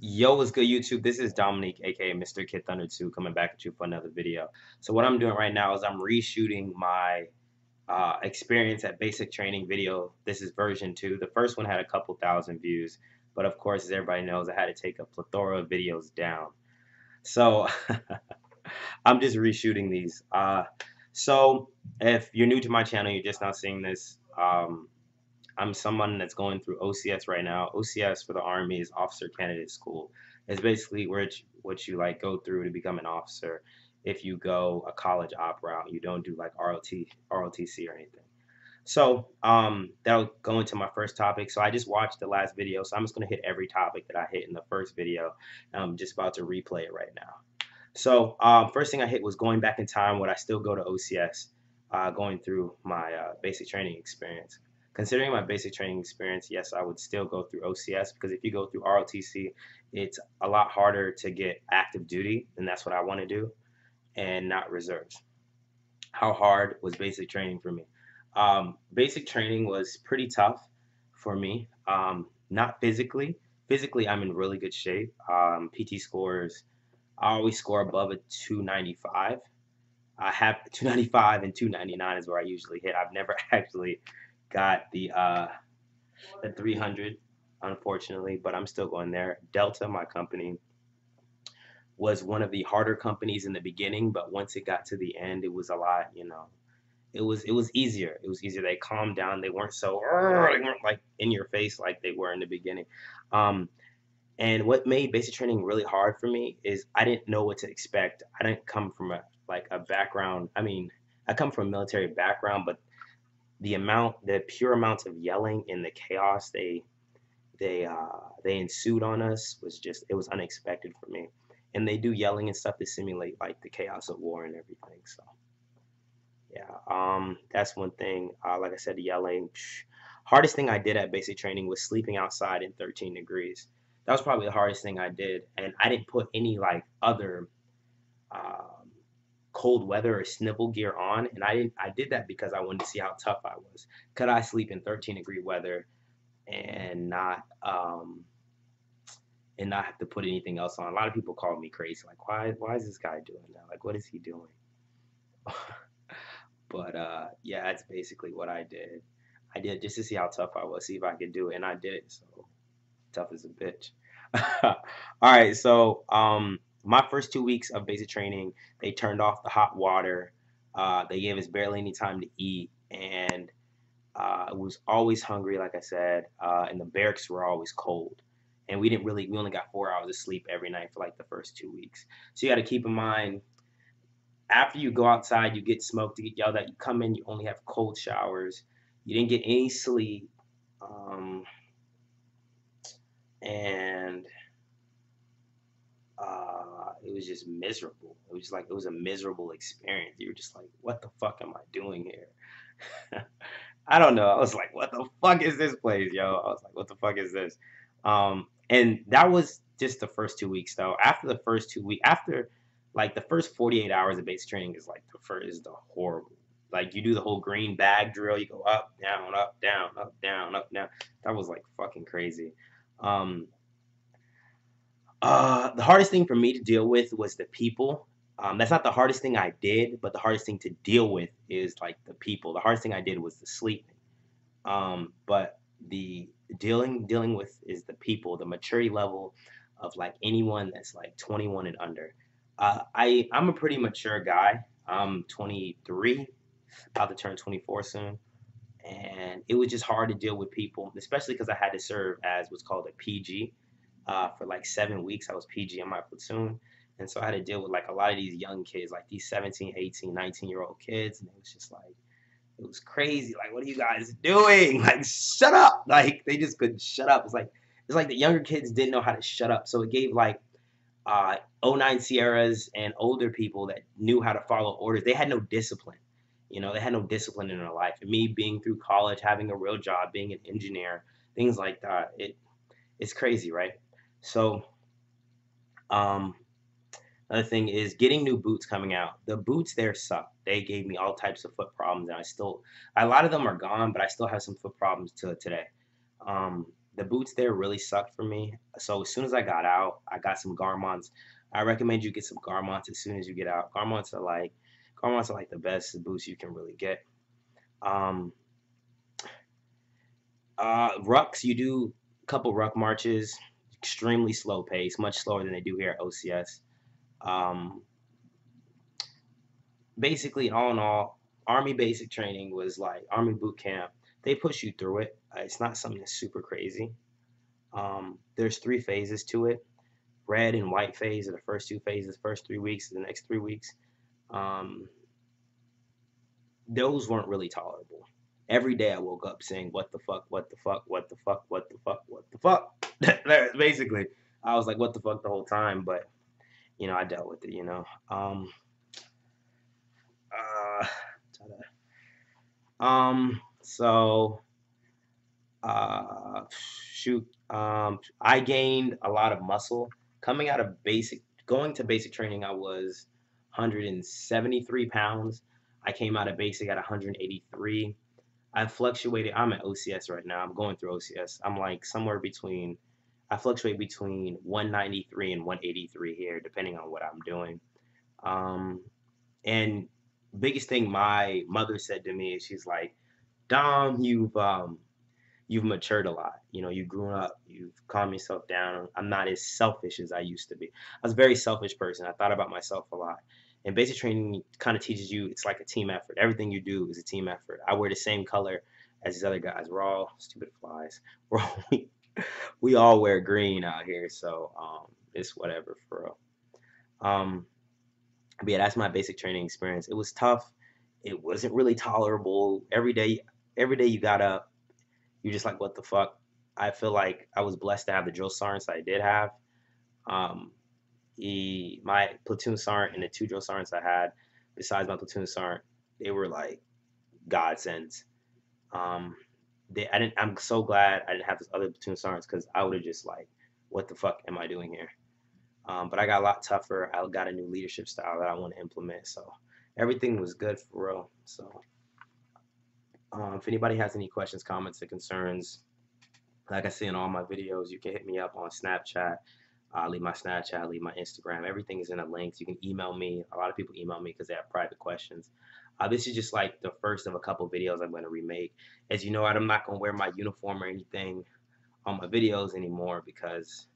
Yo, what's good, YouTube? This is Dominique, aka Mr. Kid Thunder 2, coming back at you for another video. So what I'm doing right now is I'm reshooting my experience at basic training video. This is version 2. The first one had a couple thousand views, but of course, as everybody knows, I had to take a plethora of videos down. So I'm just reshooting these. So if you're new to my channel, you're just now seeing this. I'm someone that's going through OCS right now. OCS for the Army is Officer Candidate School. It's basically what you like go through to become an officer. If you go a college op route, you don't do like ROTC or anything. So that'll go into my first topic. So I just watched the last video, so I'm just gonna hit every topic that I hit in the first video. And I'm just about to replay it right now. So first thing I hit was going back in time. Would I still go to OCS? Going through my basic training experience. Considering my basic training experience, yes, I would still go through OCS because if you go through ROTC, it's a lot harder to get active duty, and that's what I want to do, and not reserves. How hard was basic training for me? Basic training was pretty tough for me. Not physically. Physically, I'm in really good shape. PT scores, I always score above a 295. I have 295 and 299 is where I usually hit. I've never actually got the 300, unfortunately, but I'm still going there. Delta, my company, was one of the harder companies in the beginning, but once it got to the end, it was a lot. It was easier. It was easier. They calmed down. They weren't so they weren't like in your face like they were in the beginning. Um, and what made basic training really hard for me is I didn't know what to expect. I didn't come from a background. I mean, I come from a military background, but the pure amounts of yelling and the chaos they ensued on us was just it was unexpected for me. And they do yelling and stuff to simulate like the chaos of war and everything. So yeah, that's one thing. Like I said, yelling. Hardest thing I did at basic training was sleeping outside in 13 degrees. That was probably the hardest thing I did, and I didn't put any like other um, cold weather or snivel gear on, and I did that because I wanted to see how tough I was. Could I sleep in 13-degree weather and not have to put anything else on? A lot of people call me crazy, like why is this guy doing that? Like what is he doing? But yeah, that's basically what I did. I did just to see how tough I was, see if I could do it, and I did it. So tough as a bitch. All right, so my first 2 weeks of basic training, they turned off the hot water. They gave us barely any time to eat, and I was always hungry, like I said, and the barracks were always cold. And we only got 4 hours of sleep every night for like the first 2 weeks. So you got to keep in mind, after you go outside, you get smoked, you get yelled at, you come in, you only have cold showers, you didn't get any sleep, um, and it was just miserable. It was like it was a miserable experience. You were just like, what the fuck am I doing here? I don't know. I was like, what the fuck is this place, yo? I was like, what the fuck is this? And that was just the first 2 weeks, though. After the first 2 weeks, after like the first 48 hours of base training is like the first is the horrible. Like you do the whole green bag drill. You go up, down, up, down, up, down, up, down. That was like fucking crazy. Um, the hardest thing for me to deal with was the people. That's not the hardest thing I did, but the hardest thing to deal with is like the people. The hardest thing I did was the sleeping. But the dealing with is the people, the maturity level of like anyone that's like 21 and under. I'm a pretty mature guy. I'm 23, about to turn 24 soon, and it was just hard to deal with people, especially because I had to serve as what's called a PG. For like 7 weeks, I was PG in my platoon. And so I had to deal with like a lot of these young kids, like these 17, 18, 19-year-old kids. And it was just like, it was crazy. Like, what are you guys doing? Like, shut up. Like, they just couldn't shut up. It's like the younger kids didn't know how to shut up. So it gave like '09 Sierras and older people that knew how to follow orders. They had no discipline. They had no discipline in their life. And me being through college, having a real job, being an engineer, things like that, it's crazy, right? So, um, another thing is getting new boots coming out. The boots there suck. They gave me all types of foot problems, and a lot of them are gone, but I still have some foot problems to today. Um, the boots there really sucked for me. So as soon as I got out, I got some Garmonts. I recommend you get some Garmonts as soon as you get out. Garmonts are like the best boots you can really get. Um, Rucks, you do a couple ruck marches, extremely slow pace, much slower than they do here at OCS. Um, Basically, all in all, Army basic training was like Army boot camp. They push you through it. It's not something that's super crazy. There's 3 phases to it. Red and white phase are the first 2 phases, first 3 weeks, the next 3 weeks. Um, those weren't really tolerable. Every day I woke up saying, "What the fuck? What the fuck? What the fuck? What the fuck? What the fuck?" Basically, I was like, "What the fuck?" the whole time, but I dealt with it. Uh, so uh, shoot, I gained a lot of muscle coming out of going to basic training. I was 173 pounds. I came out of basic at 183. I fluctuated. I'm at OCS right now. I'm going through OCS. I'm like somewhere between. I fluctuate between 193 and 183 here, depending on what I'm doing. Um, and biggest thing my mother said to me is she's like, Dom, you've matured a lot. You've grown up. You've calmed yourself down. I'm not as selfish as I used to be. I was a very selfish person. I thought about myself a lot. And basic training kind of teaches you it's like a team effort. Everything you do is a team effort. I wear the same color as these other guys. We're all stupid flies. We're all, we all wear green out here, so it's whatever for real. Um, but yeah, that's my basic training experience. It was tough. It wasn't really tolerable. Every day you got up, you're just like, what the fuck? I feel like I was blessed to have the drill sergeants I did have. Um, my platoon sergeant and the 2 drill sergeants I had, besides my platoon sergeant, they were like godsends. Um, I'm so glad I didn't have this other platoon sergeants because I would have just like, what the fuck am I doing here? But I got a lot tougher. I got a new leadership style that I want to implement. So everything was good for real. So if anybody has any questions, comments, or concerns, like I say in all my videos, you can hit me up on Snapchat. Leave my Snapchat, leave my Instagram. Everything is in the links. You can email me. A lot of people email me because they have private questions. This is just like the first of a couple videos I'm going to remake. As you know, I'm not going to wear my uniform or anything on my videos anymore because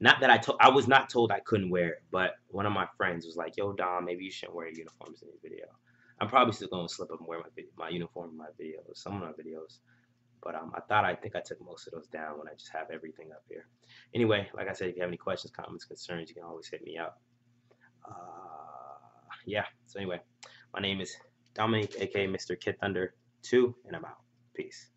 not that I was not told I couldn't wear it, but one of my friends was like, "Yo, Dom, maybe you shouldn't wear uniforms in your video." I'm probably still going to slip up and wear my uniform in my videos, some of my videos. But I think I took most of those down when I just have everything up here. Anyway, like I said, if you have any questions, comments, concerns, you can always hit me up. Yeah. So anyway, my name is Dominique, aka Mr. Kid Thunder 2, and I'm out. Peace.